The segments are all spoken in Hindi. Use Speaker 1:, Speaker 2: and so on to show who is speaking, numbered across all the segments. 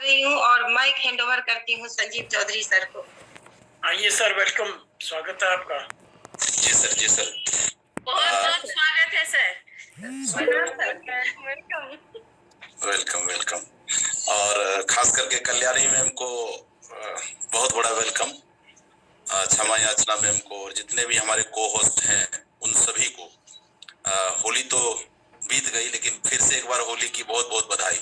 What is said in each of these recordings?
Speaker 1: रही हूँ और माइक हैंड ओवर करती हूँ संजीव चौधरी सर को।
Speaker 2: आइए सर, वेलकम, स्वागत है आपका।
Speaker 3: जी सर, जी सर,
Speaker 1: बहुत बहुत स्वागत है सर। Welcome
Speaker 3: welcome welcome. और खास करके कल्याणी मैम को बहुत बड़ा वेलकम, क्षमा याचना मैम को और जितने भी हमारे को होस्ट हैं उन सभी को। होली तो बीत गई, लेकिन फिर से एक बार होली की बहुत बहुत बधाई।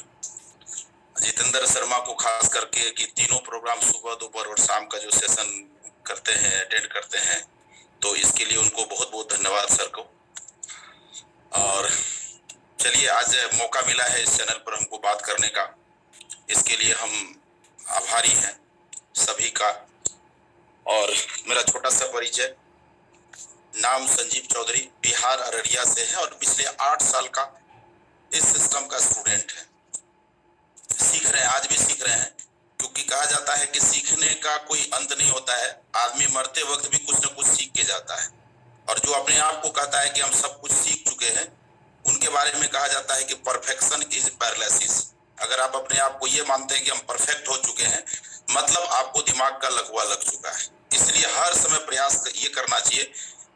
Speaker 3: जितेंद्र शर्मा को खास करके कि तीनों प्रोग्राम सुबह, दोपहर और शाम का जो सेशन करते हैं, अटेंड करते हैं, तो इसके लिए उनको बहुत बहुत धन्यवाद सर को। और चलिए, आज मौका मिला है इस चैनल पर हमको बात करने का, इसके लिए हम आभारी हैं सभी का। और मेरा छोटा सा परिचय, नाम संजीव चौधरी, बिहार अररिया से है और पिछले 8 साल का इस सिस्टम का स्टूडेंट है। सीख रहे हैं, आज भी सीख रहे हैं, क्योंकि कहा जाता है कि सीखने का कोई अंत नहीं होता है। आदमी मरते वक्त भी कुछ न कुछ सीख के जाता है। और जो अपने आप को कहता है कि हम सब कुछ सीख चुके हैं, उनके बारे में कहा जाता है कि परफेक्शन इज पैरालिसिस। अगर आप अपने आप को ये मानते हैं कि हम परफेक्ट हो चुके हैं, मतलब आपको दिमाग का लकवा लग चुका है। इसलिए हर समय प्रयास ये करना चाहिए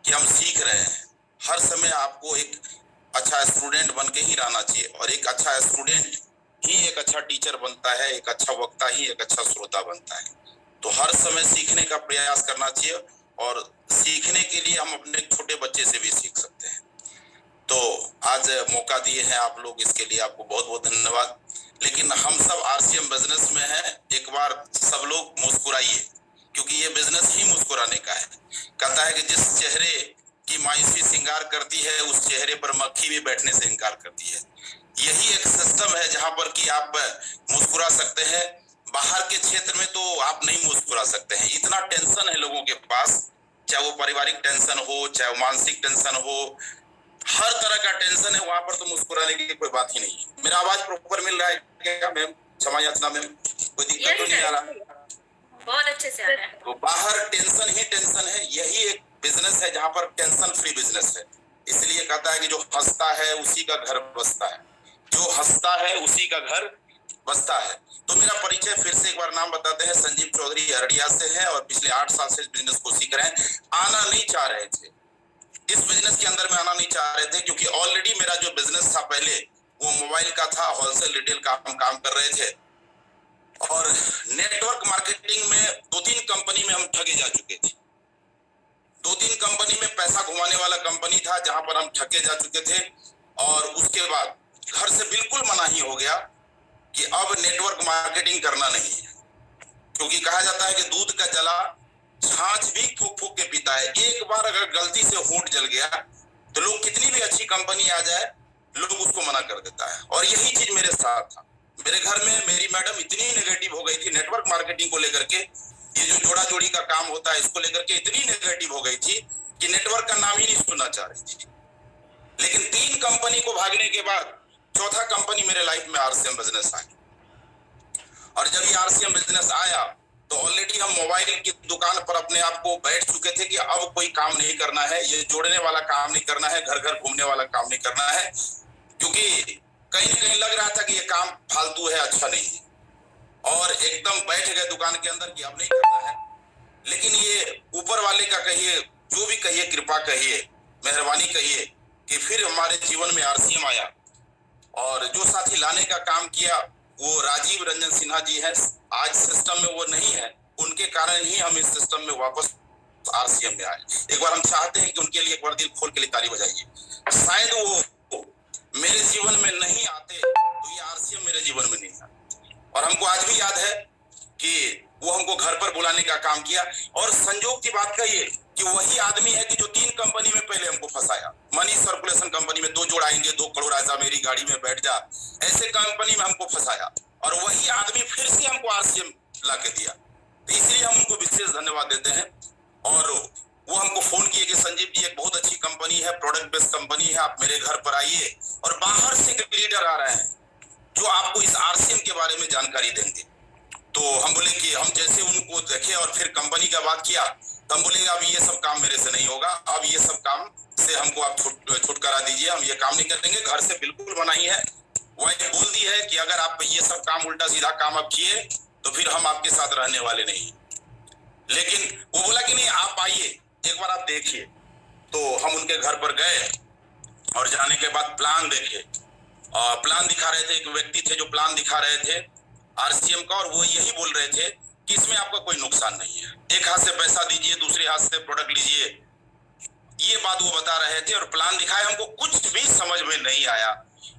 Speaker 3: कि हम सीख रहे हैं। हर समय आपको एक अच्छा स्टूडेंट बन के ही रहना चाहिए, और एक अच्छा स्टूडेंट ही एक अच्छा टीचर बनता है, एक अच्छा वक्ता ही एक अच्छा श्रोता बनता है। तो हर समय सीखने का प्रयास करना चाहिए, और सीखने के लिए हम अपने छोटे बच्चे से भी सीख सकते हैं। तो आज मौका दिए हैं आप लोग, इसके लिए आपको बहुत बहुत धन्यवाद। लेकिन हम सब आरसीएम बिजनेस में हैं, एक बार सब लोग मुस्कुराइए, क्योंकि ये बिजनेस ही मुस्कुराने का है। कहता है कि जिस चेहरे की मायूसी श्रृंगार करती है, उस चेहरे पर मक्खी भी बैठने से इनकार करती है। यही एक सिस्टम है जहां पर कि आप मुस्कुरा सकते हैं। बाहर के क्षेत्र में तो आप नहीं मुस्कुरा सकते हैं, इतना टेंशन है लोगों के पास, चाहे वो पारिवारिक टेंशन हो, चाहे वो मानसिक टेंशन हो, हर तरह का टेंशन है। वहां पर तो मुस्कुराने की कोई बात ही नहीं है। मेरा आवाज प्रॉपर मिल रहा है क्या मैम? क्षमा याचना मैम, कोई दिक्कत तो नहीं आ रहा?
Speaker 1: बहुत अच्छे से आ रहा है।
Speaker 3: तो बाहर टेंशन ही टेंशन है, यही एक बिजनेस है जहां पर टेंशन फ्री बिजनेस है। इसलिए कहता है कि जो हंसता है उसी का घर बसता है, जो हंसता है उसी का घर बसता है। तो मेरा परिचय फिर से एक बार नाम बताते हैं, संजीव चौधरी अररिया से है और पिछले 8 साल से इस बिजनेस को सीख रहे हैं। आना नहीं चाह रहे थे इस बिजनेस के अंदर में, आना नहीं चाह रहे थे, क्योंकि ऑलरेडी मेरा जो बिजनेस था पहले, वो मोबाइल का था, होलसेल रिटेल का हम काम कर रहे थे। और नेटवर्क मार्केटिंग में 2-3 कंपनी में हम ठगे जा चुके थे। 2-3 कंपनी में पैसा घुमाने वाला कंपनी था जहां पर हम ठगे जा चुके थे। और उसके बाद घर से बिल्कुल मना ही हो गया कि अब नेटवर्क मार्केटिंग करना नहीं है, क्योंकि कहा जाता है कि दूध का जला छाछ भी फूक फूक के पीता है। एक बार अगर गलती से होंठ जल गया तो लोग, कितनी भी अच्छी कंपनी आ जाए, लोग उसको मना कर देता है। और यही चीज मेरे साथ था। मेरे घर में मेरी मैडम इतनी नेगेटिव हो गई थी नेटवर्क मार्केटिंग को लेकर के, ये जो जोड़ा जोड़ी का काम होता है इसको लेकर के इतनी नेगेटिव हो गई थी कि नेटवर्क का नाम ही नहीं सुनना चाह रही थी। लेकिन 3 कंपनी को भागने के बाद चौथा कंपनी मेरे लाइफ में आरसीएम बिजनेस आई। और जब ये आरसीएम बिजनेस आया तो ऑलरेडी हम मोबाइल की दुकान पर अपने आप को बैठ चुके थे कि अब कोई काम नहीं करना है, ये जोड़ने वाला काम नहीं करना है, घर घर घूमने वाला काम नहीं करना है, क्योंकि कहीं ना कहीं लग रहा था कि ये काम फालतू है, अच्छा नहीं है। और एकदम बैठ गए दुकान के अंदर कि अब नहीं करना है। लेकिन ये ऊपर वाले का कहिए, जो भी कहिए, कृपा कहिए, मेहरबानी कहिए, कि फिर हमारे जीवन में आरसीएम आया। और जो साथी लाने का काम किया वो राजीव रंजन सिन्हा जी है। आज सिस्टम में वो नहीं है, उनके कारण ही हम इस सिस्टम में वापस आरसीएम में आए। एक बार हम चाहते हैं कि उनके लिए एक बार दिल खोल के लिए ताली बजाइए। शायद वो मेरे जीवन में नहीं आते तो ये आरसीएम मेरे जीवन में नहीं आता। और हमको आज भी याद है कि वो हमको घर पर बुलाने का काम किया। और संजोग की बात कहिए कि वही आदमी है कि जो 3 कंपनी में पहले हमको फंसाया। मनी सर्कुलेशन कंपनी में 2 जोड़ आएंगे, 2 करोड़ आजा मेरी गाड़ी में बैठ जा, ऐसे कंपनी में हमको फंसाया। और वही आदमी फिर से हमको आरसीएम ला के दिया। तो इसलिए हम उनको विशेष धन्यवाद देते हैं। और वो हमको फोन किए कि संजीव जी, एक बहुत अच्छी कंपनी है, प्रोडक्ट बेस्ड कंपनी है, आप मेरे घर पर आइए। और बाहर से एक लीडर आ रहे हैं जो आपको इस आरसीएम के बारे में जानकारी देंगे। तो हम बोले कि हम जैसे उनको देखे और फिर कंपनी का बात किया, तो हम बोले अब ये सब काम मेरे से नहीं होगा, अब ये सब काम से हमको आप छुटकारा दीजिए, हम ये काम नहीं करेंगे। घर से बिल्कुल मनाही है, वाइफ बोल दी है कि अगर आप ये सब काम उल्टा सीधा काम आप किए तो फिर हम आपके साथ रहने वाले नहीं। लेकिन वो बोला कि नहीं आप आइए एक बार आप देखिए। तो हम उनके घर पर गए और जाने के बाद प्लान देखे। प्लान दिखा रहे थे, एक व्यक्ति थे जो प्लान दिखा रहे थे आरसीएम का, और वो यही बोल रहे थे कि इसमें आपका कोई नुकसान नहीं है, एक हाथ से पैसा दीजिए दूसरे हाथ से प्रोडक्ट लीजिए, ये बात वो बता रहे थे। और प्लान दिखाया, हमको कुछ भी समझ में नहीं आया।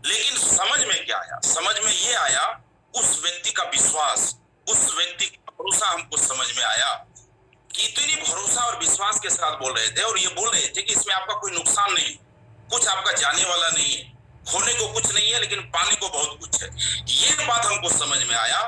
Speaker 3: लेकिन समझ में क्या आया, समझ में ये आया उस व्यक्ति का विश्वास, उस व्यक्ति का भरोसा हमको समझ में आया कि इतनी भरोसा और विश्वास के साथ बोल रहे थे और ये बोल रहे थे कि इसमें आपका कोई नुकसान नहीं, कुछ आपका जाने वाला नहीं है, खोने को कुछ नहीं है लेकिन पाने को बहुत कुछ है। ये बात हमको समझ में आया,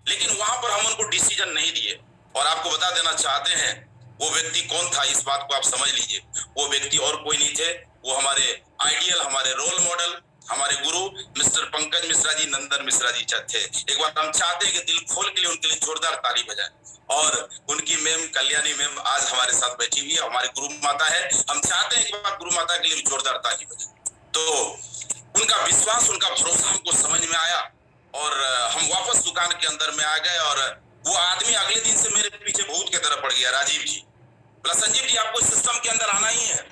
Speaker 3: लेकिन वहां पर हम उनको डिसीजन नहीं दिए। और आपको बता देना चाहते हैं वो व्यक्ति कौन था, इस बात को आप समझ लीजिए। वो व्यक्ति और कोई नहीं थे, वो हमारे आइडियल, हमारे रोल मॉडल, हमारे गुरु मिस्टर पंकज मिश्रा जी, नंदन मिश्रा जी थे। एक बार हम चाहते हैं कि दिल खोल के लिए उनके लिए जोरदार ताली बजाएं। और उनकी मैम कल्याणी मैम आज हमारे साथ बैठी हुई है, हमारी गुरु माता है। हम चाहते हैं कि बार गुरु माता के लिए जोरदार ताली बजाएं। तो उनका विश्वास, उनका भरोसा हमको समझ में आया और हम वापस दुकान के अंदर में आ गए। और वो आदमी अगले दिन से मेरे पीछे भूत की तरह पड़ गया, राजीव जी। बोला संजीव जी आपको सिस्टम के अंदर आना ही है।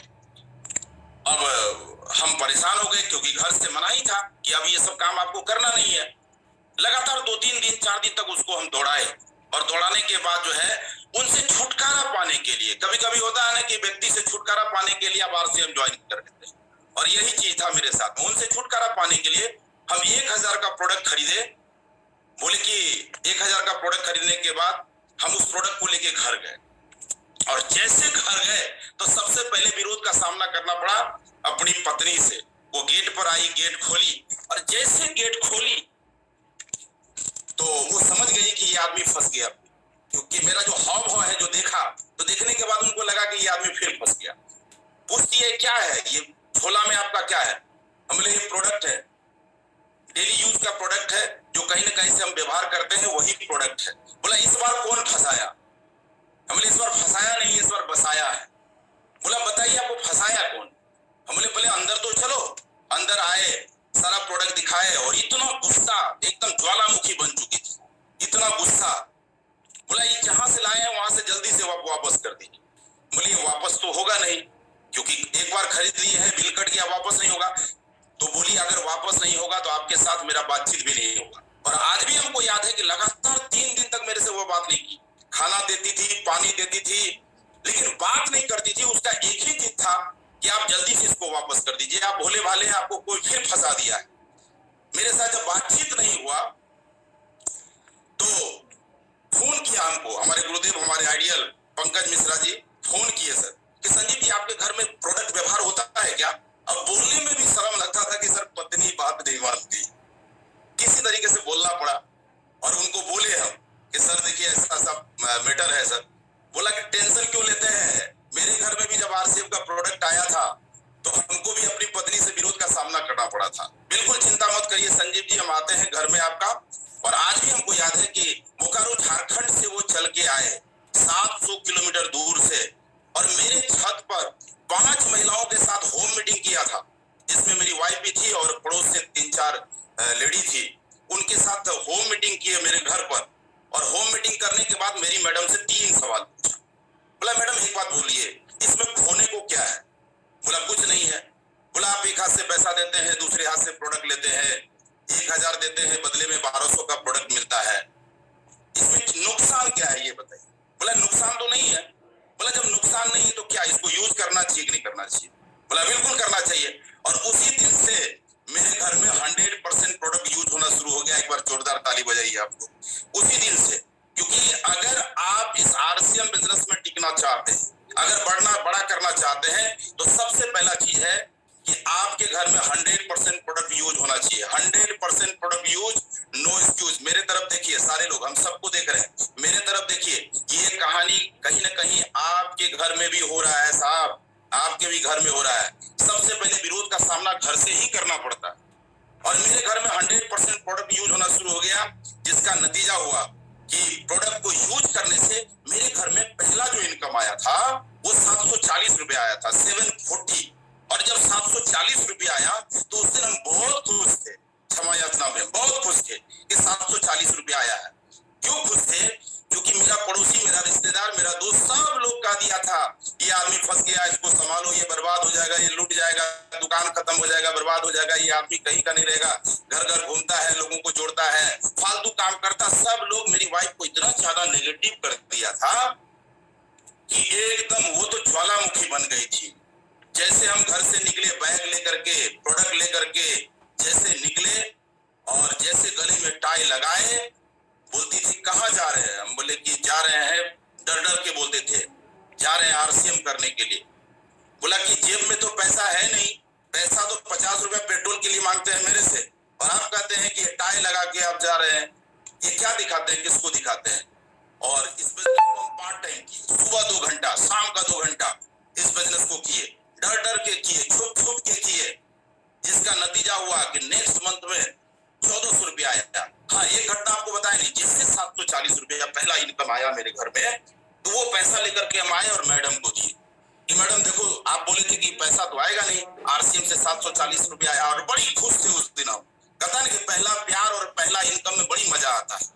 Speaker 3: अब हम परेशान हो गए क्योंकि घर से मना ही था कि अब ये सब काम आपको करना नहीं है। लगातार 2-3 दिन 4 दिन तक उसको हम दौड़ाए और दौड़ाने के बाद जो है उनसे छुटकारा पाने के लिए, कभी कभी होता है ना कि व्यक्ति से छुटकारा पाने के लिए आप आरसीएम ज्वाइन कर लेते हैं, और यही चीज था मेरे साथ। उनसे छुटकारा पाने के लिए हम 1000 का प्रोडक्ट खरीदे। बोले कि 1000 का प्रोडक्ट खरीदने के बाद हम उस प्रोडक्ट को लेके घर गए, और जैसे घर गए तो सबसे पहले विरोध का सामना करना पड़ा अपनी पत्नी से। वो गेट पर आई, गेट खोली, और जैसे गेट खोली तो वो समझ गई कि ये आदमी फंस गया, क्योंकि मेरा जो हाव भाव है जो देखा, तो देखने के बाद उनको लगा कि ये आदमी फिर फंस गया। पूछती है क्या है ये झोला में आपका, क्या है? हम बोले ये प्रोडक्ट है, डेली यूज का प्रोडक्ट है, जो कहीं ना कहीं से हम व्यवहार करते हैं वही प्रोडक्ट है। बोला इस बार कौन फंसाया? हम बोले इस बार फंसाया नहीं, इस बार बसाया है। बोला बताइए आपको फंसाया कौन? हम बोले पहले अंदर तो चलो। अंदर आए, सारा प्रोडक्ट दिखाए, और इतना गुस्सा, एकदम ज्वालामुखी बन चुकी थी, इतना गुस्सा। बोला ये जहां से लाए हैं वहां से जल्दी से वापस कर दीजिए। बोलिए वापस तो होगा नहीं, क्योंकि एक बार खरीद लिए है, बिल कट गया, वापस नहीं होगा। तो बोली अगर वापस नहीं होगा तो आपके साथ मेरा बातचीत भी नहीं होगा। और आज भी हमको याद है कि लगातार 3 दिन तक मेरे से वो बात नहीं की। खाना देती थी, पानी देती थी, लेकिन बात नहीं करती थी। उसका एक ही चीज था कि आप जल्दी से इसको वापस कर दीजिए, आप भोले भाले हैं, आपको कोई फिर फंसा दिया है। मेरे साथ जब बातचीत नहीं हुआ तो फोन किया हमको, हमारे गुरुदेव, हमारे आइडियल पंकज मिश्रा जी फोन किए सर कि संजीव जी आपके घर में प्रोडक्ट व्यवहार होता है क्या? अब बोलने में भी शर्म लगता था कि सर पत्नी बात नहीं मानती, किसी तरीके से बोलना पड़ा। और उनको बोले हम कि सर देखिए ऐसा सब मैटर है सर। बोला कि टेंशन क्यों लेते हैं, मेरे घर में भी जब आरसीएम का प्रोडक्ट आया था तो हमको भी अपनी पत्नी से विरोध का सामना करना पड़ा था। बिल्कुल चिंता मत करिए संजीव जी, हम आते हैं घर में आपका। और आज भी हमको याद है कि बोकारो झारखंड से वो चल के आए 700 किलोमीटर दूर से, और मेरे छत पर 5 महिलाओं के साथ होम मीटिंग किया था, जिसमें मेरी वाइफ भी थी और पड़ोस से 3-4 लेडी थी। उनके साथ होम मीटिंग किए मेरे घर पर। और होम मीटिंग करने के बाद मेरी मैडम से 3 सवाल पूछा। बोला मैडम एक बात बोलिए, इसमें खोने को क्या है? बोला कुछ नहीं है। बोला आप एक हाथ से पैसा देते हैं, दूसरे हाथ से प्रोडक्ट लेते हैं, 1000 देते हैं, बदले में 1200 का प्रोडक्ट मिलता है, इसमें नुकसान क्या है ये बताइए। बोला नुकसान तो नहीं है। बोला जब नुकसान नहीं है तो क्या इसको यूज करना चाहिए कि नहीं करना चाहिए? बोला बिल्कुल करना चाहिए। और उसी दिन से मेरे घर में 100% प्रोडक्ट यूज होना शुरू हो गया। एक बार जोरदार ताली बजाइए आपको। उसी दिन से, क्योंकि अगर आप इस आरसीएम बिजनेस में टिकना चाहते हैं, अगर बड़ा करना चाहते हैं, तो सबसे पहला चीज है कि आपके घर में 100% प्रोडक्ट यूज होना चाहिए। 100% प्रोडक्ट यूज, नो एक्सक्यूज। मेरे तरफ देखिए सारे लोग, हम सबको देख रहे हैं, मेरे तरफ देखिए। ये कहानी कहीं ना कहीं आपके घर में भी हो रहा है साहब, आपके भी घर में हो रहा है। सबसे पहले विरोध का सामना घर से ही करना पड़ता है। और मेरे घर में 100% प्रोडक्ट यूज होना शुरू हो गया, जिसका नतीजा हुआ कि प्रोडक्ट को यूज करने से मेरे घर में पहला जो इनकम आया था वो 740 रुपए आया था, 740। और जब 740 रुपए आया तो उस दिन हम बहुत खुश थे। क्षमा याचना में बहुत खुश थे कि 740 रुपया आया है। क्यों खुश थे? क्योंकि मेरा पड़ोसी, मेरा रिश्तेदार, मेरा दोस्त, सब लोग कह दिया था ये आदमी फंस गया, इसको संभालो, ये बर्बाद हो जाएगा, ये लूट जाएगा, दुकान खत्म हो जाएगा, बर्बाद हो जाएगा, ये आदमी कहीं का नहीं रहेगा, घर घर घूमता है, लोगों को जोड़ता है, फालतू काम करता। सब लोग मेरी वाइफ को इतना ज्यादा नेगेटिव कर दिया था कि एकदम वो तो ज्वालामुखी बन गई थी। जैसे हम घर से निकले, बैग लेकर के, प्रोडक्ट लेकर के जैसे निकले और जैसे गले में टाई लगाए, बोलती थी कहाँ जा रहे हैं? हम बोले कि जा रहे हैं, डर डर के बोलते थे, जा रहे हैं आरसीएम करने के लिए। बोला कि जेब में तो पैसा है नहीं, पैसा तो 50 रुपया पेट्रोल के लिए मांगते हैं मेरे से, और आप कहते हैं कि टाई लगा के आप जा रहे हैं। ये क्या दिखाते हैं, किसको दिखाते हैं? और इस बिजनेस को हम पार्ट टाइम किए, सुबह 2 घंटा, शाम का 2 घंटा इस बिजनेस को किए, डर डर के किए, छुप छुप के किए, जिसका नतीजा हुआ कि नेक्स्ट मंथ में 1400 रुपया आया। हाँ, एक घटना आपको बताएंगे, जैसे 740 रुपया पहला इनकम आया मेरे घर में, तो वो पैसा लेकर के हम आए और मैडम को दिए कि मैडम देखो, आप बोले थे कि पैसा तो आएगा नहीं, आरसीएम से 740 रुपया आया, और बड़ी खुश थे उस दिन। हम कहता है कि पहला प्यार और पहला इनकम में बड़ी मजा आता है।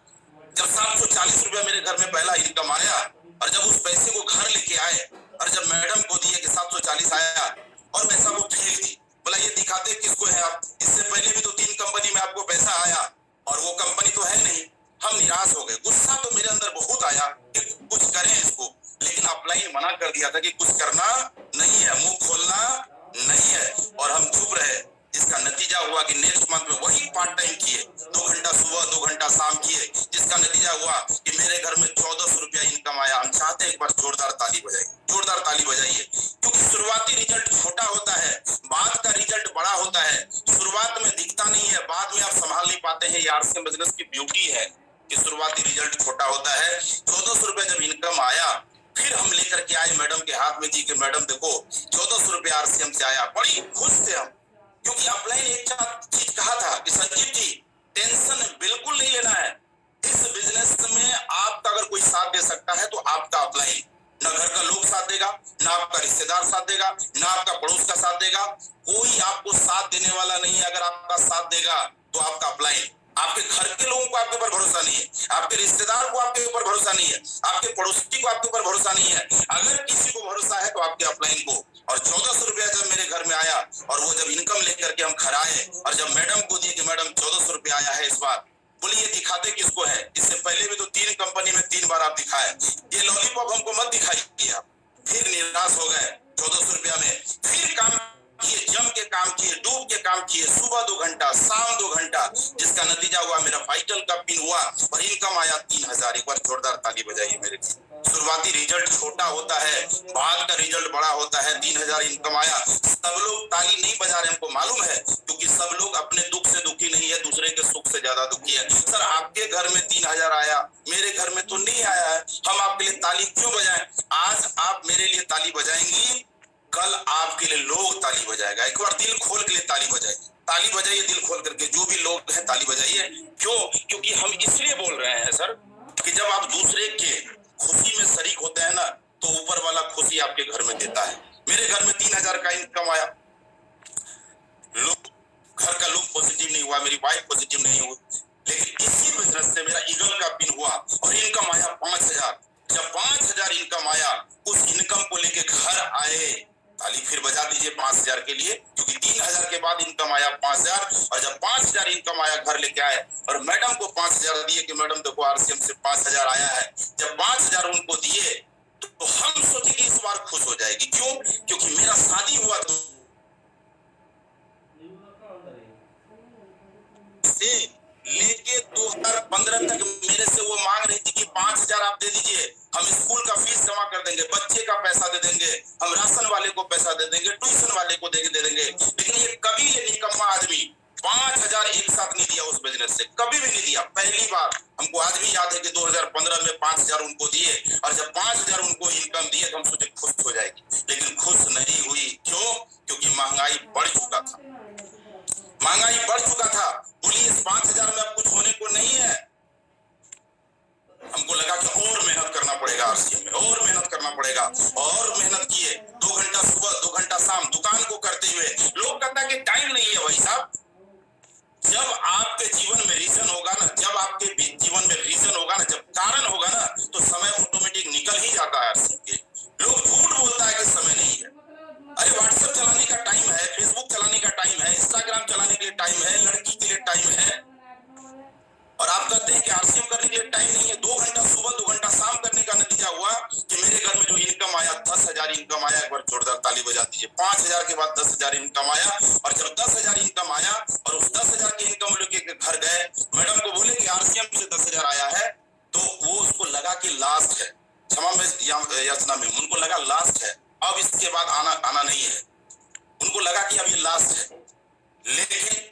Speaker 3: जब 740 रुपया मेरे घर में पहला इनकम आया और जब उस पैसे को घर लेके आए और जब मैडम को दिए कि 740 आया और पैसा वो फेंक दी, बोला ये दिखाते किसको है आप? इससे पहले भी तो 3 कंपनी में आपको पैसा आया और वो कंपनी तो है नहीं। हम निराश हो गए, गुस्सा तो मेरे अंदर बहुत आया कि कुछ करें इसको, लेकिन अपलाइन मना कर दिया था कि कुछ करना नहीं है, मुंह खोलना नहीं है, और हम चुप रहे। जिसका नतीजा हुआ कि नेक्स्ट मंथ में वही पार्ट टाइम किए, 2 घंटा सुबह 2 घंटा शाम किए, जिसका नतीजा हुआ कि मेरे घर में 1400 रुपया इनकम आया। हम चाहते हैं एक बार जोरदार ताली बजाइए, जोरदार ताली बजाइए, क्योंकि शुरुआती रिजल्ट छोटा होता है, बाद का रिजल्ट बड़ा होता है। शुरुआत में दिखता नहीं है, बाद में आप संभाल नहीं पाते हैं। ये आरसीएम बिजनेस की ब्यूटी है कि शुरुआती रिजल्ट छोटा होता है। 1400 रुपया जब इनकम आया, फिर हम लेकर के आए मैडम के हाथ में दी कि मैडम देखो 1400 रुपया आरसीएम से आया। बड़ी खुश थे हम, क्योंकि अपलाइन एक चीज कहा था कि संजीव जी टेंशन बिल्कुल नहीं लेना है, इस बिजनेस में आपका अगर कोई साथ दे सकता है तो आपका अपलाइन। ना घर का लोग साथ देगा, ना आपका रिश्तेदार साथ देगा, ना आपका पड़ोस का साथ देगा, कोई आपको साथ देने वाला नहीं है। अगर आपका साथ देगा तो आपका अपलाइन। आपके घर के लोगों को आपके ऊपर भरोसा नहीं है, आपके रिश्तेदार को आपके ऊपर भरोसा नहीं है, आपके पड़ोसी को आपके ऊपर भरोसा नहीं है। अगर किसी को भरोसा है तो आपके अपलाइन को। और 1400 रुपया जब मेरे घर में आया और वो जब इनकम लेकर के हम घर आए और जब मैडम को दिए कि मैडम 1400 रुपया आया है इस बार, बोली ये दिखाते किसको है? इससे पहले भी तो 3 कंपनी में 3 बार आप दिखाए, ये लॉलीपॉप हमको मत दिखाइए आप। फिर निराश हो गए 1400 रुपया में, फिर काम किए, जम के काम किए, डूब के काम किए, सुबह 2 घंटा, शाम 2 घंटा, जिसका नतीजा हुआ मेरा वाइटल का पिन हुआ और इनकम आया 3000। एक बार जोरदार ताली बजाइए मेरे लिए। शुरुआती रिजल्ट छोटा होता है, बाद का रिजल्ट बड़ा होता है। 3000 इनकम आया। सब लोग ताली नहीं बजा रहे, हमको मालूम है, क्योंकि सब लोग अपने दुख से दुखी नहीं है, दूसरे के सुख से ज्यादा दुखी है। सर आपके घर में 3000 आया, मेरे घर में तो नहीं आया है, हम आपके लिए ताली क्यों बजाएं? आज आप मेरे लिए ताली बजाएंगी, कल आपके लिए लोग ताली बजाएगा। एक बार दिल खोल के लिए ताली बजाइए, ताली बजाइए दिल खोल करके। जो भी लोग हैं ताली बजाइए। क्यों? क्योंकि हम इसलिए बोल रहे हैं सर कि जब आप दूसरे के खुशी में शरीक होते हैं ना, तो ऊपर वाला खुशी आपके घर में देता है। मेरे घर में 3000 का इनकम आया, लोग घर का लोग पॉजिटिव नहीं हुआ, मेरी वाइफ पॉजिटिव नहीं हुई, लेकिन इसी बिजनेस से मेरा ईगल का पिन हुआ और इनकम आया 5000। जब 5000 इनकम आया, उस इनकम को लेके घर आए, ताली फिर बजा दीजिए 5000 के लिए, क्योंकि 3000 के बाद इनकम आया 5000। और जब 5000 इनकम आया, घर लेके आए और मैडम को 5000 दिए कि मैडम देखो आरसीएम से 5000 आया है। जब 5000 उनको दिए तो हम सोचे कि इस बार खुश हो जाएगी। क्यों? क्योंकि मेरा शादी हुआ तो से लेके 2015 तक मेरे से वो मांग रही थी कि 5000 आप दे दीजिए, हम स्कूल का फीस जमा कर देंगे, बच्चे का पैसा दे देंगे, हम राशन वाले को पैसा दे देंगे, ट्यूशन वाले को दे देंगे। लेकिन ये कभी ये निकम्मा आदमी 5000 एक साथ नहीं दिया उस बिजनेस से, कभी भी नहीं दिया। पहली बार हमको आज भी याद है कि 2015 में 5000 उनको दिए और जब 5000 उनको इनकम दिए तो हम सोचे खुश हो जाएगी, लेकिन खुश नहीं हुई। क्यों? क्योंकि महंगाई बढ़ चुका था, महंगाई बढ़ चुका था। बोलिए इस 5000 में अब कुछ होने को नहीं है। हमको लगा कि और मेहनत करना पड़ेगा, आरसीएम में और मेहनत करना पड़ेगा, और मेहनत किए। 2 घंटा सुबह 2 घंटा शाम दुकान को करते हुए। लोग कहता है कि टाइम नहीं है भाई साहब, जब आपके जीवन में रीजन होगा ना, जब आपके जीवन में रीजन होगा ना, जब कारण होगा ना, तो समय ऑटोमेटिक निकल ही जाता है। के लोग झूठ बोलता है कि समय नहीं है। अरे व्हाट्सएप चलाने का टाइम है, फेसबुक चलाने का टाइम है, इंस्टाग्राम चलाने के लिए टाइम है, लड़की के लिए टाइम है, और आप कहते हैं कि आरसीएम करने के लिए टाइम नहीं है। 2 घंटा सुबह 2 घंटा शाम करने का नतीजा हुआ कि मेरे घर में जो इनकम आया 10,000 इनकम आया। एक बार जोरदार ताली बजा दीजिए। 5,000 के बाद 10,000 इनकम आया, और जब 10,000 इनकम आया और उस 10,000 की इनकम लेके घर गए, मैडम को बोले कि आरसीएम से 10,000 आया है, तो वो उसको लगा कि लास्ट है, क्षमा में याचना में, उनको लगा लास्ट है, अब इसके बाद आना नहीं है, उनको लगा कि अब ये लास्ट है। लेकिन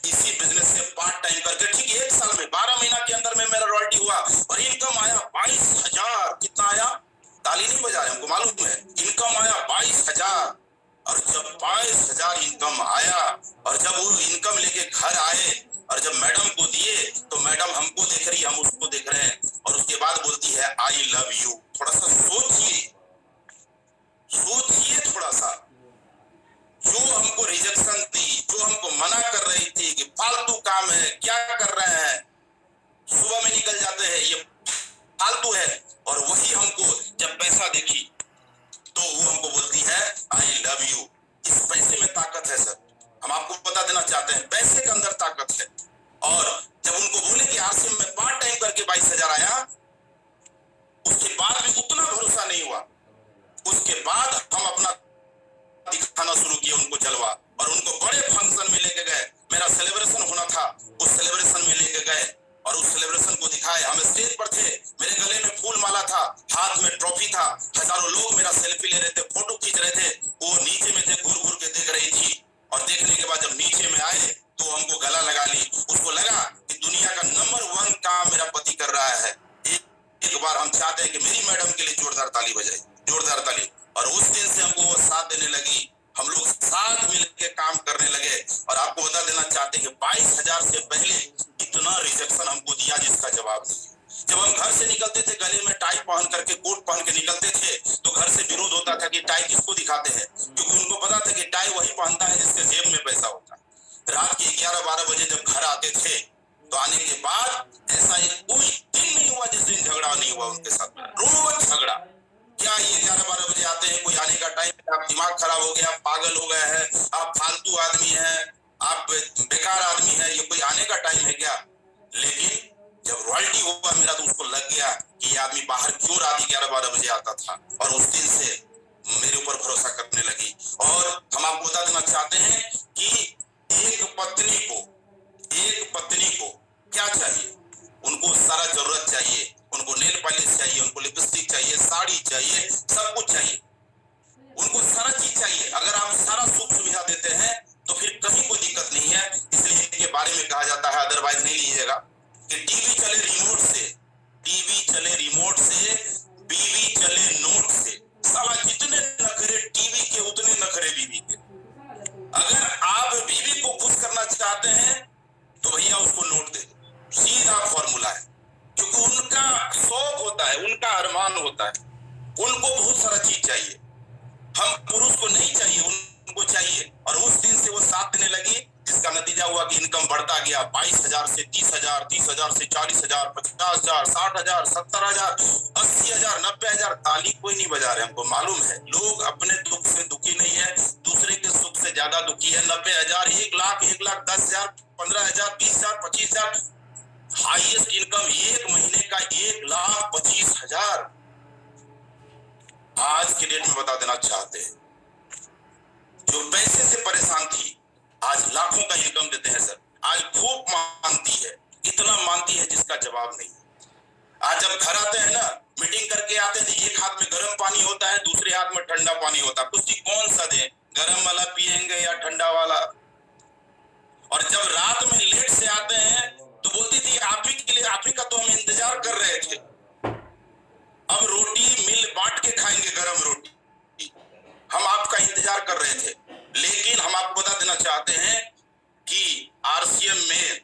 Speaker 3: इसी बिजनेस से पार्ट टाइम करके ठीक 1 साल में 12 महीना के अंदर में मेरा रॉयल्टी हुआ और इनकम आया 22,000। कितना आया? ताली नहीं बजा रहे, हमको मालूम है। इनकम आया 22,000, और जब 22,000 इनकम आया और जब वो इनकम लेके घर आए और जब मैडम को दिए, तो मैडम हमको देख रही, हम उसको देख रहे हैं, और उसके बाद बोलती है आई लव यू। थोड़ा सा सोचिए थोड़ा सा। जो हमको रिजेक्शन दी, जो हमको मना कर रही थी कि फालतू काम है, क्या कर रहे हैं, सुबह में निकल जाते हैं, ये फालतू है, और वही हमको जब पैसा देखी तो वो हमको बोलती है आई लव यू। इस पैसे में ताकत है सर, हम आपको बता देना चाहते हैं, पैसे के अंदर ताकत है। और जब उनको बोले कि आरसीएम में पार्ट टाइम करके 22,000 आया, उसके बाद भी उतना भरोसा नहीं हुआ। उसके बाद हम अपना दिखाना शुरू किया उनको जलवा, और उनको बड़े फंक्शन में लेके गए। मेरा सेलिब्रेशन होना था, उस सेलिब्रेशन में लेके गए और उस सेलिब्रेशन को दिखाए। हम स्टेज पर थे, मेरे गले में फूल माला था, हाथ में ट्रॉफी था, हजारों लोग मेरा सेल्फी ले रहे थे, फोटो खींच रहे थे। वो नीचे में थे, घूर घूर के देख रही थी, और देखने के बाद जब नीचे में आए तो हमको गला लगा ली। उसको लगा कि दुनिया का नंबर 1 काम मेरा पति कर रहा है। एक बार हम चाहते हैं कि मेरी मैडम के लिए जोरदार ताली बजाए, जोरदार ताली। और उस दिन से हमको वो साथ देने लगी, हम लोग साथ मिलकर काम करने लगे। और आपको बता देना चाहते हैं कि 22,000 से पहले इतना रिजेक्शन हमको दिया जिसका जवाब नहीं। जब हम घर से निकलते थे, गले में टाई पहन करके, कोट पहन के निकलते थे, तो घर से विरोध होता था कि टाई किसको दिखाते हैं, क्योंकि उनको पता था कि टाई वही पहनता है जिसके जेब में पैसा होता है। रात के 11-12 बजे जब घर आते थे, तो आने के बाद ऐसा कोई दिन नहीं हुआ जिस दिन झगड़ा नहीं हुआ उनके साथ, रोज झगड़ा। क्या ये 11-12 बजे आते हैं, कोई आने का टाइम, आप दिमाग खराब हो गया, आप पागल हो गए हैं, आप फालतू आदमी हैं, आप बेकार आदमी हैं, ये कोई आने का टाइम है क्या? लेकिन जब रॉयल्टी हुआ मेरा, तो उसको लग गया कि ये आदमी बाहर क्यों रात 11-12 बजे आता था, और उस दिन से मेरे ऊपर भरोसा करने लगी। और हम आपको बता देना चाहते हैं कि एक पत्नी को क्या चाहिए? उनको सारा जरूरत चाहिए, उनको नेल पॉलिश चाहिए, उनको लिपस्टिक चाहिए, साड़ी चाहिए, सब कुछ चाहिए, उनको सारा चीज चाहिए। अगर आप सारा सुख सुविधा देते हैं तो फिर कहीं कोई दिक्कत नहीं है। इसलिए इनके बारे में कहा जाता है, अदरवाइज नहीं लीजिएगा, कि टीवी चले रिमोट से, बीवी चले नोट से। साला जितने नखरे टीवी के उतने नखरे बीवी के। अगर आप बीवी को खुश करना चाहते हैं तो भैया उसको नोट दे दो, सीधा फॉर्मूला है। क्योंकि उनका शौक होता है, उनका अरमान होता है, उनको बहुत सारा चीज चाहिए। हम पुरुष को नहीं चाहिए, उनको चाहिए। और उस दिन से वो साथ देने लगी, जिसका नतीजा हुआ कि इनकम बढ़ता गया। 22,000 से 30,000, 30,000 से 40,000, 50,000, 60,000, 70,000, 80,000, 90,000। ताली कोई नहीं बजा रहे, हमको मालूम है। लोग अपने दुख से दुखी नहीं है, दूसरे के सुख से ज्यादा दुखी है। 90,000, 1 लाख, 1,10,000, 15,000, 20,000, 25,000। हाईएस्ट इनकम एक महीने का 1,25,000। आज के डेट में बता देना चाहते हैं, जो पैसे से परेशान थी आज लाखों का इनकम देते हैं सर। आज खूब मानती है, इतना मानती है जिसका जवाब नहीं। आज जब घर आते हैं ना, मीटिंग करके आते हैं, एक हाथ में गर्म पानी होता है, दूसरे हाथ में ठंडा पानी होता है। कुछ कौन सा दे, गर्म वाला पिएंगे या ठंडा वाला? और जब रात में लेट से आते हैं तो बोलती थी आप ही के लिए, आप ही का तो हम इंतजार कर रहे थे। अब रोटी मिल बांट के खाएंगे, गरम रोटी, हम आपका इंतजार कर रहे थे। लेकिन हम आपको बता देना चाहते हैं कि आरसीएम में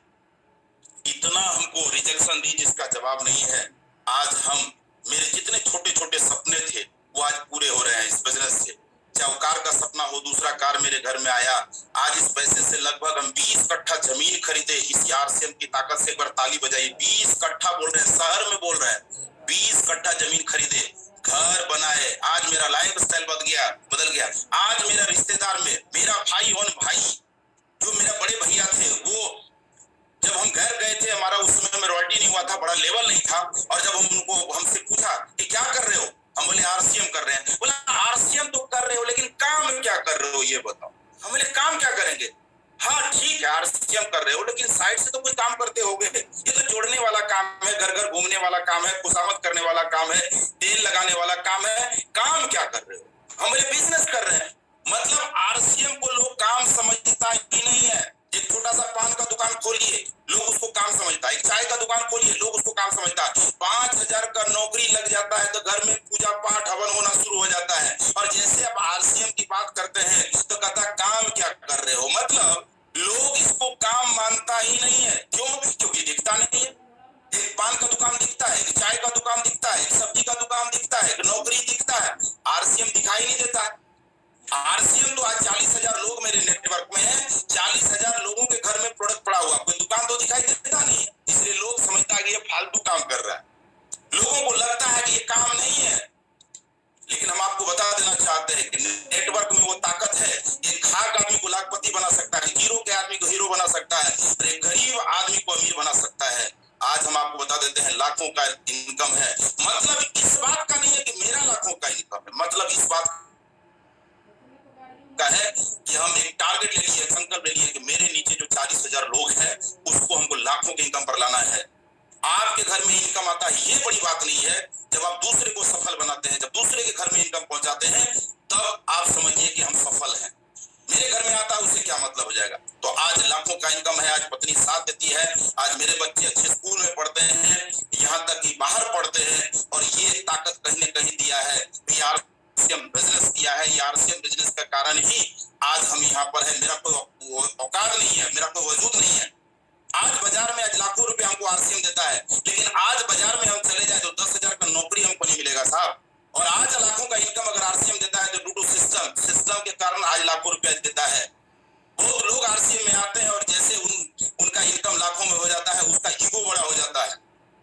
Speaker 3: इतना हमको रिजेक्शन दी जिसका जवाब नहीं है। आज हम, मेरे जितने छोटे छोटे सपने थे वो आज पूरे हो रहे हैं इस बिजनेस से। चाहे वो कार का सपना हो, दूसरा कार मेरे घर में आया। आज इस पैसे से लगभग हम 20 कट्ठा जमीन खरीदे। इस आरसीएम की ताकत से एक बार ताली बजाइए। 20 कट्ठा बोल रहे हैं, शहर में बोल रहे हैं। 20 कट्ठा जमीन खरीदे, घर बनाए। आज मेरा लाइफ स्टाइल बदल गया। आज मेरा रिश्तेदार में मेरा भाई जो मेरा बड़े भैया थे, वो जब हम घर गए थे, हमारा उस समय में रॉयल्टी नहीं हुआ था, बड़ा लेवल नहीं था। और जब हमसे पूछा कि क्या कर रहे हो, हम बोले आरसीएम कर रहे हैं। बोला आरसीएम तो कर रहे हो, लेकिन काम क्या कर रहे हो ये बताओ। हम बोले काम क्या करेंगे? हाँ ठीक है आरसीएम कर रहे हो, लेकिन साइड से तो कोई काम करते होगे। ये तो जोड़ने वाला काम है, घर घर घूमने वाला काम है, खुशामद करने वाला काम है, तेल लगाने वाला काम है। काम क्या कर रहे हो? हम बोले बिजनेस कर रहे हैं। मतलब आरसीएम को लोग काम समझता ही नहीं है। एक छोटा सा पान का दुकान खोलिए, लोग उसको काम समझता है। एक चाय का दुकान खोलिए, लोग उसको काम समझता है। 5,000 का नौकरी लग जाता है तो घर में पूजा पाठ हवन होना शुरू हो जाता है। और जैसे आप आरसीएम की बात करते हैं तो कहता काम क्या कर रहे हो। मतलब लोग इसको काम मानता ही नहीं है। क्यों? क्योंकि दिखता नहीं है। एक पान का दुकान दिखता है, एक चाय का दुकान दिखता है, एक सब्जी का दुकान दिखता है, एक नौकरी दिखता है। आरसीएम दिखाई नहीं देता है। आरसीएम तो आज 40,000 लोग मेरे नेटवर्क में हैं। 40,000 लोगों के घर में प्रोडक्ट पड़ा हुआ, कोई दुकान तो दिखाई देता नहीं है। इसलिए लोग समझता है कि ये फालतू काम कर रहा है। लोगों को लगता है कि ये काम नहीं है। लेकिन हम आपको बता देना चाहते हैं कि नेटवर्क में वो ताकत है। एक खाक आदमी को लाखपति बना सकता है, जीरो के आदमी को हीरो बना सकता है, और एक गरीब आदमी को अमीर बना सकता है। आज हम आपको बता देते हैं लाखों का इनकम है। मतलब इस बात का नहीं है कि मेरा लाखों का इनकम है, मतलब इस बात का है कि हम एक टारगेट ले लिए, संकल्प ले लिए कि मेरे नीचे जो 40,000 लोग हैं उसको हमको लाखों के इनकम पर लाना है। आपके घर में इनकम आता है ये बड़ी बात नहीं है। जब आप दूसरे को सफल बनाते हैं, जब दूसरे के घर में इनकम पहुंचाते हैं, तब आप समझिए कि हम सफल हैं। मेरे घर में आता है उससे क्या मतलब हो जाएगा। तो आज लाखों का इनकम है। आज पत्नी साथ देती है। आज मेरे बच्चे अच्छे स्कूल में पढ़ते हैं, यहाँ तक कि बाहर पढ़ते हैं। और ये ताकत कहीं न कहीं दिया है, बिजनेस किया है। ये आरसीएम बिजनेस का कारण ही आज हम यहाँ पर है। मेरा कोई औकात नहीं है, मेरा कोई वजूद नहीं है। आज बाजार में आज लाखों रुपए हमको आरसीएम देता है, लेकिन आज बाजार में हम चले जाए तो 10,000 का नौकरी हमको नहीं मिलेगा साहब। और आज लाखों का इनकम अगर आरसीएम देता है तो ड्यू टू सिस्टम के कारण आज लाखों रुपया देता है। बहुत लोग आरसीएम में आते हैं और जैसे उनका इनकम लाखों में हो जाता है, उसका ईगो बड़ा हो जाता है।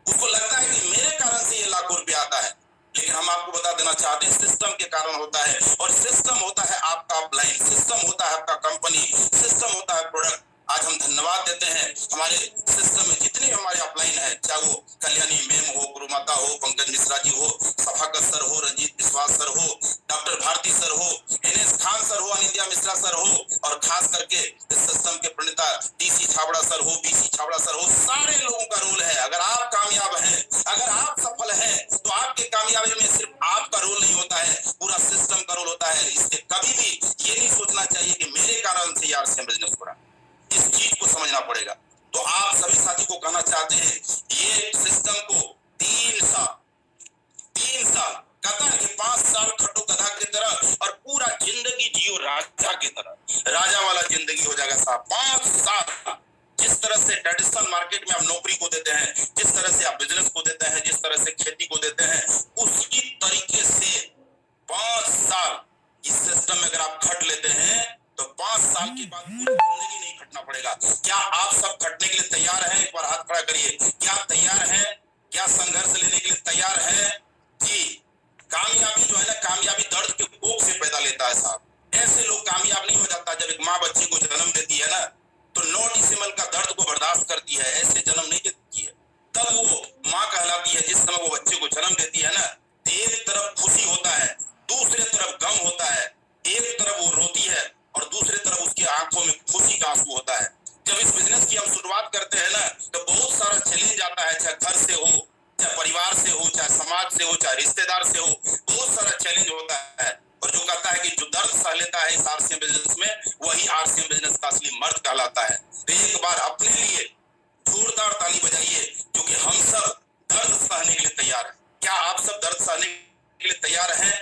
Speaker 3: उसको लगता है कि मेरे कारण से ये लाखों रुपया आता है। लेकिन हम आपको बता देना चाहते हैं सिस्टम के कारण होता है। और सिस्टम होता है आपका अपलाइन, सिस्टम होता है आपका कंपनी, सिस्टम होता है प्रोडक्ट। आज हम धन्यवाद देते हैं हमारे सिस्टम में जितने हमारे अपलाइन है, चाहे वो कल्याणी मैम हो, गुरुमाता हो, पंकज मिश्रा जी हो, सफाकत सर हो, रंजीत विश्वास सर हो, डॉक्टर भारती सर हो, एनएस खान सर हो, अनिंदिया मिश्रा सर हो, और खास करके इस सिस्टम के प्रणेता डीसी छाबड़ा सर हो, बीसी छाबड़ा सर हो। सारे लोगों का रोल है। अगर आप कामयाब हैं, अगर आप सफल हैं, तो आपके कामयाबी में सिर्फ आपका रोल नहीं होता है, पूरा सिस्टम का रोल होता है। इससे कभी भी ये नहीं सोचना चाहिए कि मेरे कारण से आरसीएम बिजनेस हो रहा है। इस चीज को समझना पड़ेगा। तो आप सभी साथी को कहना चाहते हैं, ये सिस्टम को 3 साल कहता है कि 5 साल खटो गधा की तरह और पूरा जिंदगी जियो राजा की तरह। राजा वाला जिंदगी हो जाएगा साहब। 5 साल जिस तरह से ट्रेडिशनल मार्केट में आप नौकरी को देते हैं, जिस तरह से आप बिजनेस को देते हैं, जिस तरह से खेती को देते हैं, उसी तरीके से 5 साल इस सिस्टम में अगर आप खट लेते हैं तो 5 साल के बाद पूरी जिंदगी नहीं खटना पड़ेगा। क्या आप सब खटने के लिए तैयार हैं? एक बार हाथ खड़ा करिए। क्या तैयार हैं? क्या संघर्ष लेने के लिए तैयार हैं? जी। कामयाबी जो है ना, कामयाबी दर्द के कोख से पैदा लेता है साहब। ऐसे लोग कामयाब नहीं हो जाता। जब एक माँ बच्चे को जन्म देती है ना, तो 9 डिसिमल का दर्द को बर्दाश्त करती है, ऐसे जन्म नहीं देती है। तब वो माँ कहलाती है। जिस समय वो बच्चे को जन्म देती है ना, एक तरफ खुशी होता है, दूसरे तरफ गम होता है। एक तरफ वो रोती है और दूसरी तरफ उसकी आंखों में खुशी का आंसू होता है। जब इस बिजनेस की हम शुरुआत करते हैं ना, तो बहुत सारा चैलेंज आता है, चाहे घर से हो, चाहे परिवार से हो, चाहे समाज से हो, चाहे रिश्तेदार से हो, बहुत सारा चैलेंज होता है। और जो कहता है कि जो दर्द सह लेता है इस आरसीएम बिजनेस में, वही आरसीएम बिजनेस का असली मर्द कहलाता है। तो एक बार अपने लिए जोरदार ताली बजाइए, क्योंकि हम सब दर्द सहने के लिए तैयार हैं। क्या आप सब दर्द सहने के लिए तैयार हैं?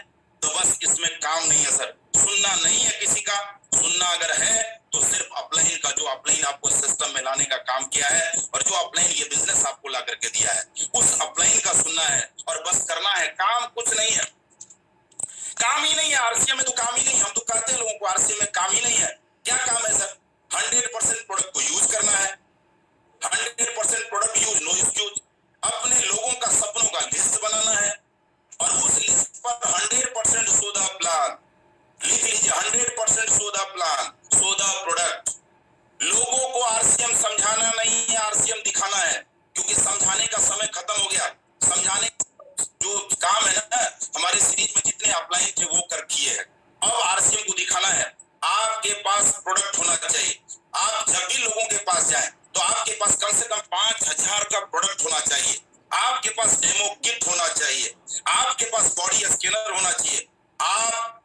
Speaker 3: तो बस इसमें काम नहीं है सर, सुनना नहीं है किसी का। सुनना अगर है तो सिर्फ अपलाइन का, जो अपलाइन आपको सिस्टम में लाने का काम किया है, और जो अपलाइन ये बिजनेस आपको ला करके दिया है, उस अपलाइन का सुनना है और बस करना है। काम कुछ नहीं है, काम ही नहीं है, आरसीएम में तो काम ही नहीं। हम तो कहते हैं लोगों को आरसीएम में काम ही नहीं है। क्या काम है सर? 100% प्रोडक्ट को यूज करना है, 100% प्रोडक्ट यूज, नो एक्सक्यूज। अपने लोगों का सपनों का लिस्ट बनाना है और उस लिस्ट पर 100% शो द प्लान, लिख लीजिए 100% show the plan, show the product. लोगों को आरसीएम समझाना नहीं है, आरसीएम दिखाना है, क्योंकि समझाने का समय खत्म हो गया। समझाने जो काम है ना, हमारे सीरीज में जितने अपलाइन थे वो कर किए हैं। अब आरसीएम को दिखाना है। आपके पास प्रोडक्ट होना चाहिए। आप जब भी लोगों के पास जाएं तो आपके पास कम से कम 5000 का प्रोडक्ट होना चाहिए। आपके पास डेमो किट होना चाहिए, आपके पास बॉडी स्कैनर होना चाहिए। आप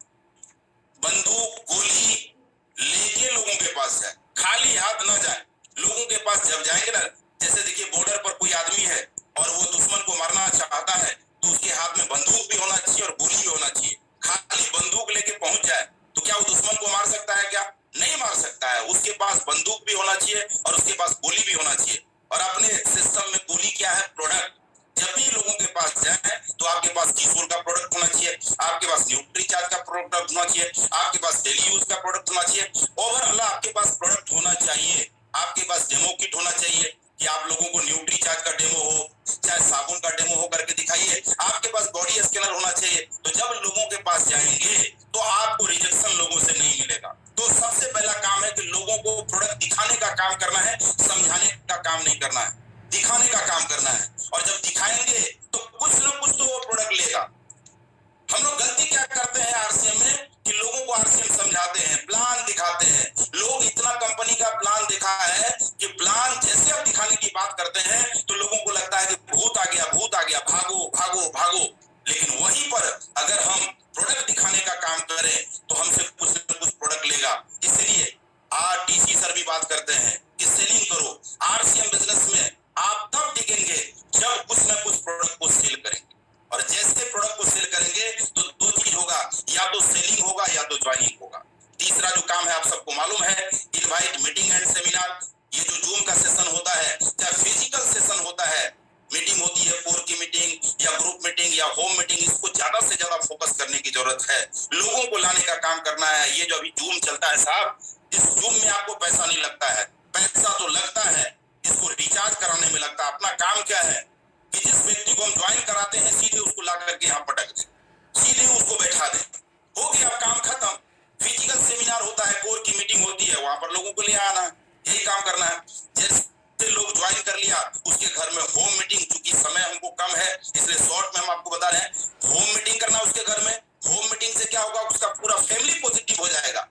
Speaker 3: बंदूक गोली लेके लोगों के पास जाए, खाली हाथ ना जाए। लोगों के पास जब जाएंगे ना, जैसे देखिए बॉर्डर पर कोई आदमी है और वो दुश्मन को मारना चाहता है तो उसके हाथ में बंदूक भी होना चाहिए और गोली भी होना चाहिए। खाली बंदूक लेके पहुंच जाए तो क्या वो दुश्मन को मार सकता है? क्या नहीं मार सकता है। उसके पास बंदूक भी होना चाहिए और उसके पास गोली भी होना चाहिए। और अपने सिस्टम में गोली क्या है? प्रोडक्ट। जब भी लोगों के पास जाए तो आपके पास कीसोल का प्रोडक्ट होना चाहिए, आपके पास न्यूट्रीचार्ज का प्रोडक्ट होना चाहिए, आपके पास डेली यूज का प्रोडक्ट होना चाहिए। ओवरऑल आपके पास प्रोडक्ट होना चाहिए। आपके पास डेमो किट होना चाहिए कि आप लोगों को न्यूट्रीचार्ज का डेमो हो, चाहे साबुन का डेमो हो करके दिखाइए। आपके पास बॉडी स्कैनर होना चाहिए। तो जब लोगों के पास जाएंगे तो आपको रिजेक्शन लोगों से नहीं मिलेगा। तो सबसे पहला काम है कि लोगों को प्रोडक्ट दिखाने का काम करना है, समझाने का काम नहीं करना है, दिखाने का काम करना है। और जब दिखाएंगे तो कुछ ना कुछ तो वो प्रोडक्ट लेगा। हम लोग गलती क्या करते हैं आरसीएम में कि लोगों को आरसीएम समझाते हैं, प्लान दिखाते हैं। लोग इतना कंपनी का प्लान दिखा है कि प्लान जैसे आप दिखाने की बात करते हैं तो लोगों को लगता है कि भूत आ गया, भूत आ गया, भागो भागो भागो। लेकिन वहीं पर अगर हम प्रोडक्ट दिखाने का काम करें तो हमसे कुछ न कुछ प्रोडक्ट लेगा। इसलिए आरटीसी सर भी बात करते हैं कि सेलिंग करो। आरसीएम बिजनेस में आप तब टिकेंगे जब कुछ न कुछ प्रोडक्ट को सेल करेंगे। और जैसे प्रोडक्ट को सेल करेंगे तो दो चीज होगा, या तो सेलिंग होगा या तो ज्वाइनिंग होगा। तीसरा जो काम है आप सबको मालूम है, इनवाइट मीटिंग एंड सेमिनार। ये जो जूम का सेशन होता है, चाहे फिजिकल सेशन होता है, मीटिंग होती है, कोर की मीटिंग या ग्रुप मीटिंग या होम मीटिंग, इसको ज्यादा से ज्यादा फोकस करने की जरूरत है। लोगों को लाने का काम करना है। ये जो अभी जूम चलता है साहब, इस जूम में आपको पैसा नहीं लगता है। पैसा तो लगता है, इसको रिचार्ज कराने में लगता है। अपना काम क्या है कि जिस व्यक्ति को हम ज्वाइन कराते हैं सीधे उसको ला करके यहाँ पटक दें, सीधे उसको बैठा दें, हो गया काम खत्म। फिजिकल सेमिनार होता है, कोर की मीटिंग होती है, वहां पर लोगों को ले आना है, यही काम करना है। जैसे लोग ज्वाइन कर लिया उसके घर में होम मीटिंग, चूंकि समय हमको कम है इसलिए शॉर्ट में हम आपको बता रहे हैं, होम मीटिंग करना उसके घर में। होम मीटिंग से क्या होगा, उसका पूरा फैमिली पॉजिटिव हो जाएगा।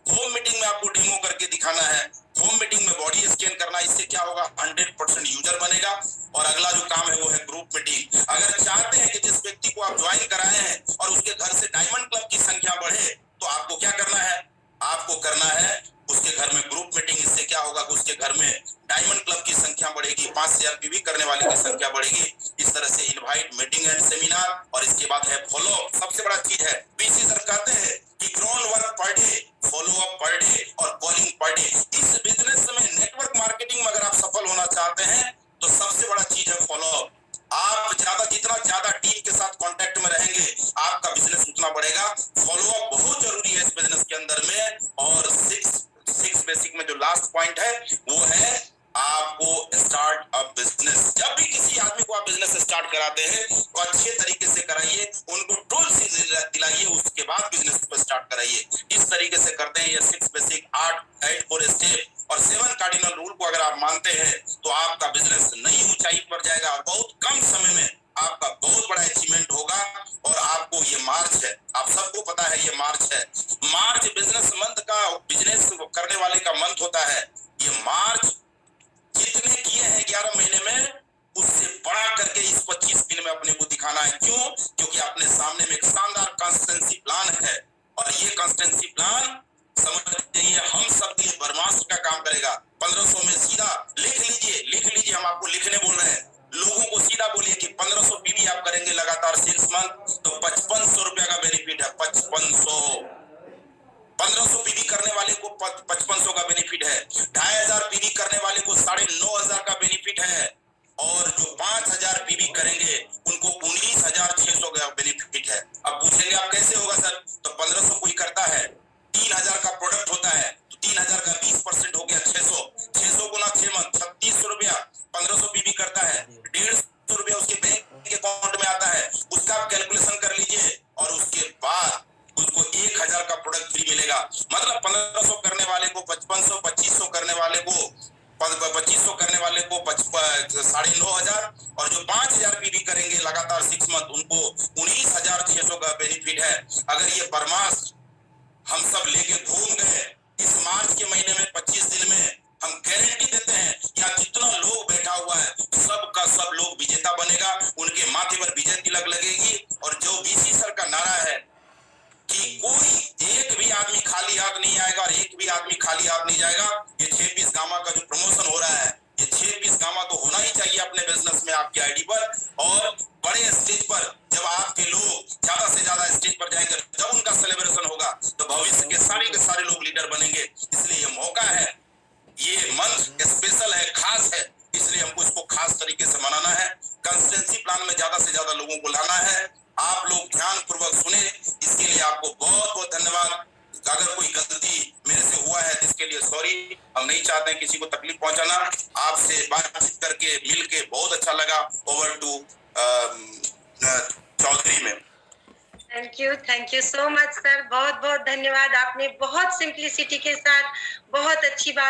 Speaker 3: होम मीटिंग में आपको डेमो करके दिखाना है, होम मीटिंग में बॉडी स्कैन करना। इससे क्या होगा, 100% यूजर बनेगा। और अगला जो काम है वो है ग्रुप मीटिंग। अगर चाहते हैं कि जिस व्यक्ति को आप ज्वाइन कराए हैं और उसके घर से डायमंड क्लब की संख्या बढ़े तो आपको क्या करना है, आपको करना है उसके घर में ग्रुप मीटिंग। इससे क्या होगा कि उसके घर में डायमंड क्लब की संख्या बढ़ेगी, 5000 पीवी करने वाले की संख्या बढ़ेगी। इस तरह से इनवाइट मीटिंग एंड सेमिनार। और इसके बाद है फॉलो अप, सबसे बड़ा चीज है। पीसी सर कहते हैं कि ground work per day, follow up per day और कॉलिंग पर डे। इस बिजनेस में नेटवर्क मार्केटिंग में अगर आप सफल होना चाहते हैं तो सबसे बड़ा चीज है फॉलो अप। आप जितना ज्यादा टीम के साथ कांटेक्ट में रहेंगे आपका बिजनेस उतना बढ़ेगा। फॉलो अप बहुत जरूरी है इस बिजनेस के अंदर में। और सिक्स बेसिक में जो लास्ट पॉइंट है वो है आपको स्टार्ट अ बिजनेस। जब भी किसी आदमी को आप बिजनेस स्टार्ट कराते हैं तो अच्छे तरीके से कराइए, उनको टूल्स दिलाइए, उसके बाद बिजनेस को स्टार्ट कराइए। इस तरीके से करते हैं ये 6 बेसिक, 8 4 स्टेप और 7 कार्डिनल रूल को अगर आप मानते हैं तो आपका बिजनेस नई ऊंचाई पर जाएगा और बहुत कम समय में आपका बहुत बड़ा अचीवमेंट होगा। और आपको ये मार्च है, आप सबको पता है ये मार्च है। मार्च बिजनेस मंथ का, बिजनेस करने वाले का मंथ होता है। ये मार्च जितने किए हैं 11 महीने में उससे बढ़ा करके इस 25 दिन में अपने को दिखाना है। क्यों? क्योंकि अपने सामने में एक शानदार कंसिस्टेंसी प्लान है और ये कंसिस्टेंसी प्लान समझ जाइए हम सब के लिए ब्रह्मास्त्र का काम करेगा। 1500 में सीधा लिख लीजिए, हम आपको लिखने बोल रहे हैं। लोगों को सीधा बोलिए कि 1500 पीवी आप करेंगे लगातार 6 मंथ तो 5500 रुपया का बेनिफिट है। 1500 पीवी करने वाले को 5500 का बेनिफिट है। 2500 पीवी करने वाले को 9500 का बेनिफिट है। और जो 5000 पीवी करेंगे उनको 19600 का बेनिफिट है। अब पूछेंगे आप कैसे होगा सर? उसका आप कैलकुलेशन कर लीजिए और उसके बाद उसको 1000 का प्रोडक्ट फ्री मिलेगा। मतलब 1500 करने वाले को 5500, 2500 करने वाले को 2500 करने वाले को 9500 और जो 5000 पीवी करेंगे लगातार 6 मंथ उनको 19600 का बेनिफिट है। अगर ये बरमास हम सब लेके घूम गए इस मार्च के महीने में 25 दिन में, हम गारंटी देते हैं यहाँ जितना लोग बैठा हुआ है सब का सब लोग विजेता बनेगा, उनके माथे पर विजय तिलक लगेगी। और जो वीसी सर का नारा है कि कोई एक भी आदमी खाली हाथ नहीं आएगा और एक भी आदमी खाली हाथ नहीं जाएगा, ये 6 पीस गामा का जो प्रमोशन हो रहा है, ये 6 पीस गामा तो होना ही चाहिए अपने बिजनेस में आपकी आईडी पर। और बड़े स्टेज पर जब आपके लोग ज्यादा से ज्यादा स्टेज पर जाएंगे, जब उनका सेलिब्रेशन होगा तो भविष्य के सारे लोग लीडर बनेंगे। इसलिए ये मौका है, ये मंथ स्पेशल है, खास है, इसलिए हमको इसको खास तरीके से मनाना है। कंसिस्टेंसी प्लान में ज्यादा से ज्यादा लोगों को लाना है। आप लोग ध्यान पूर्वक सुने, इसके लिए आपको बहुत बहुत धन्यवाद। अगर कोई गलती मेरे से हुआ है तो इसके लिए सॉरी। हम नहीं चाहते हैं किसी को तकलीफ पहुंचाना। आपसे बातचीत करके मिल के बहुत अच्छा लगा। ओवर टू चौधरी में।
Speaker 1: Thank you so much sir, बहुत बहुत धन्यवाद। आपने बहुत सिंप्लिसिटी के साथ बहुत अच्छी बात